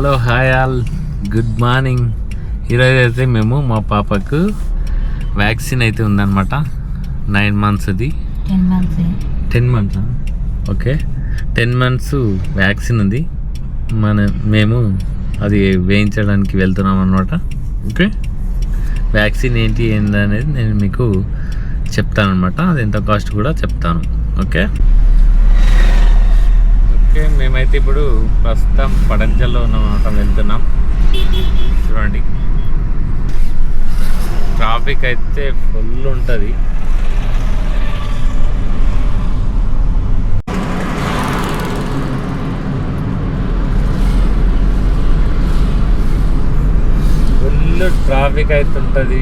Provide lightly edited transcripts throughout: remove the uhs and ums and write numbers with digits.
Hello hi all, good morning. ఈరోజు అయితే మేము మా పాపకు వ్యాక్సిన్ అయితే ఉందన్నమాట. 9 monthsది. 10 months ఓకే, 10 months వ్యాక్సిన్ ఉంది. మేము అది వేయించడానికి వెళ్తున్నాం అనమాట. ఓకే, వ్యాక్సిన్ ఏంటనేది నేను మీకు చెప్తాను అనమాట. అది ఎంత కాస్ట్ కూడా చెప్తాను. ఓకే ఓకే, మేమైతే ఇప్పుడు ప్రస్తుతం పడంజల్లో ఉన్నామన్నమాట, వెళ్తున్నాం. చూడండి, ట్రాఫిక్ అయితే ఫుల్ ఉంటుంది. ఫుల్ ట్రాఫిక్ అయితే ఉంటుంది.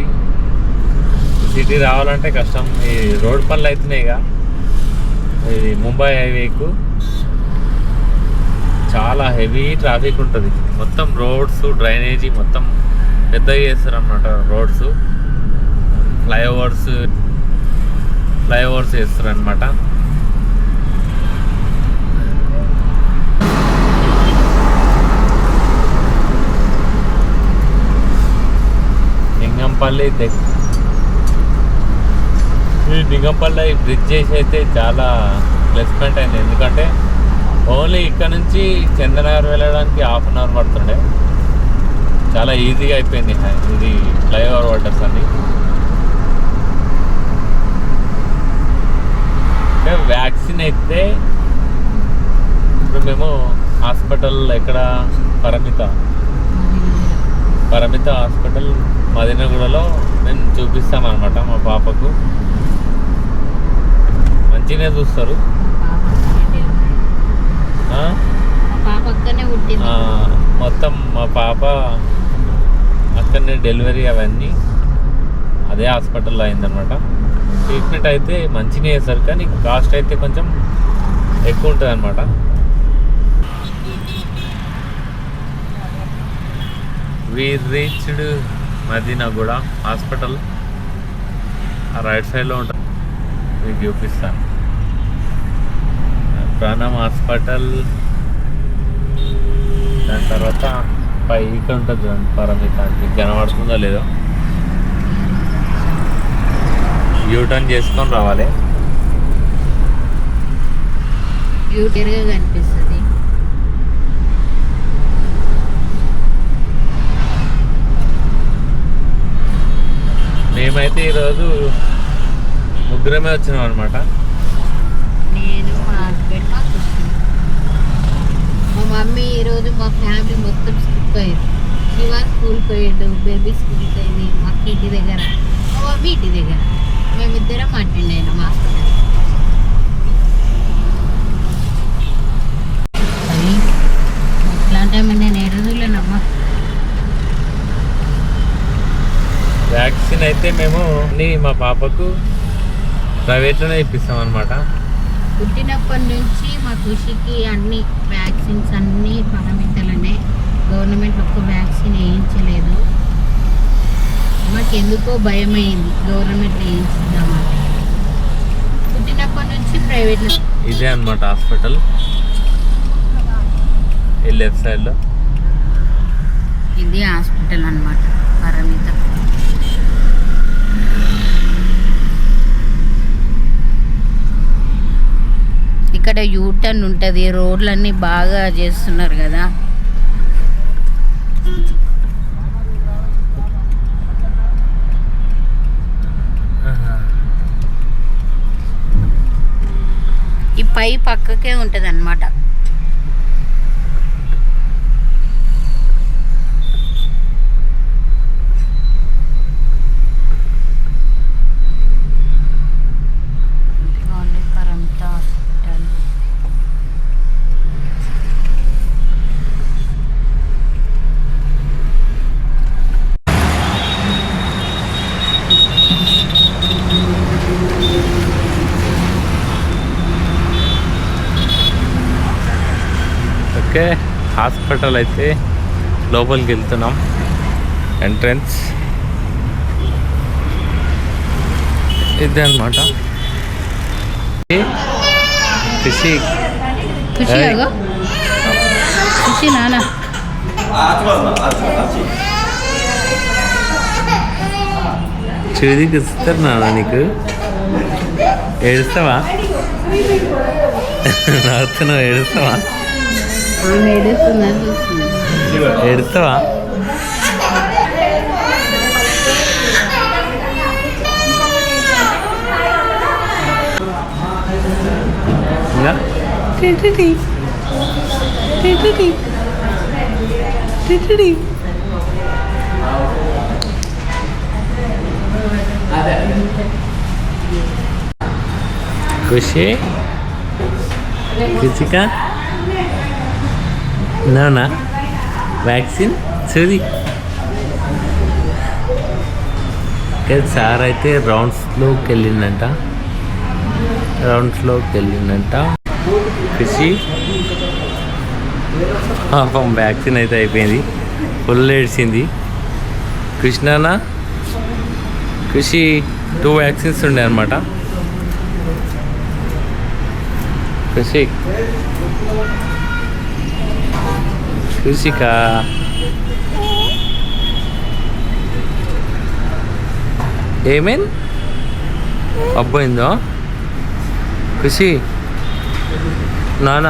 సిటీ రావాలంటే కష్టం. ఈ రోడ్ పనులు అవుతున్నాయిగా, ఇది ముంబై హైవేకు చాలా హెవీ ట్రాఫిక్ ఉంటుంది. మొత్తం రోడ్స్, డ్రైనేజీ మొత్తం పెద్దగా చేస్తారు అన్నమాట. రోడ్స్, ఫ్లైఓవర్స్ చేస్తారు అనమాట. లింగంపల్లి బ్రిడ్జ్ చేసి అయితే చాలా ప్లస్ పాయింట్ అయింది. ఎందుకంటే ఓన్లీ ఇక్కడ నుంచి చందనగర్ వెళ్ళడానికి 1/2 hour పడుతుండే. చాలా ఈజీగా అయిపోయింది ఇది ఫ్లైఓవర్ వాటర్స్ అని. వ్యాక్సిన్ అయితే ఇప్పుడు మేము హాస్పిటల్ ఎక్కడ, పరిమిత హాస్పిటల్ మదీనాగూడలో మేము చూపిస్తామన్నమాట. మా పాపకు మంచిగానే చూస్తారు. మొత్తం మా పాప అక్కడనే డెలివరీ అవన్నీ అదే హాస్పిటల్లో అయిందనమాట. ట్రీట్మెంట్ అయితే మంచిగా చేస్తారు, కానీ కాస్ట్ అయితే కొంచెం ఎక్కువ ఉంటుంది అనమాట. We reached Madinaguda hospital. ఆ రైట్ సైడ్లో ఉంటుంది, మీకు చూపిస్తాను. ప్రాణం హాస్పిటల్, దాని తర్వాత పైకి ఉంటుంది చూడండి పరిమిత. మీకు కనబడుతుందో లేదో, యూటర్న్ చేసుకొని రావాలి. కనిపిస్తుంది. మేమైతే ఈరోజు ముగ్గురమే వచ్చినాం అనమాట. నేను, మా హస్బెండ్, మా కృష్ణ. మా మమ్మీ ఈరోజు మా ఫ్యామిలీ మొత్తం స్కిప్ అయ్యారు. శివ స్కూల్ పోయాడు, బేబీ స్కూల్కి అయింది. మాకు ఇంటి దగ్గర, మా మమ్మీ ఇంటి దగ్గర, మేమిద్దరం అటెండ్ అయినాం హాస్పిటల్. అది ఇట్లాంటి నేను 7 రోజులేనమ్మా. వ్యాక్సిన్ అయితే మేము మా పాపకు ప్రైవేట్లోనే ఇప్పిస్తాం అనమాట. పుట్టినప్పటి నుంచి మా కృషికి అన్ని వ్యాక్సిన్స్ అన్నీ పరిమితలనే. గవర్నమెంట్ ఒక్క వ్యాక్సిన్ వేయించలేదు. మాకు ఎందుకో భయమైంది గవర్నమెంట్ వేయించుదామని. పుట్టినప్పటి నుంచి ప్రైవేట్లో. ఇదే అనమాట హాస్పిటల్, ఈ లెఫ్ట్ సైడ్లో ఇది హాస్పిటల్ అనమాట, పరిమిత. ఇక్కడ యూటర్న్ ఉంటుంది. రోడ్లన్నీ బాగా చేస్తున్నారు కదా. ఈ పై పక్కకే ఉంటుంది అన్నమాట. ఓకే, హాస్పిటల్ అయితే లోపలికి వెళ్తున్నాం. ఎంట్రన్స్ ఇదే అనమాట. ఖుషి ఖుషి నాన్న చూదికి ఇస్తున్నా నీకు ఏడుస్తావా నవ్వుతున్నావు ఏడుస్తావా ఆమె ఏడుస్తుందని చూస్తుంది. ఏడుస్తావా ఇంకా ఖుషి ఖుషికా నానా వ్యాక్సిన్ చూది సార్ అయితే రౌండ్స్లోకి వెళ్ళిందంట ఖుషి పాపం వ్యాక్సిన్ అయితే అయిపోయింది ఫుల్ ఏడ్చింది కృష్ణనా ఖుషి 2 వ్యాక్సిన్స్ ఉండే అనమాట ఖుషికా ఏమైంది అబ్బాయిందో ఖుషి నాన్న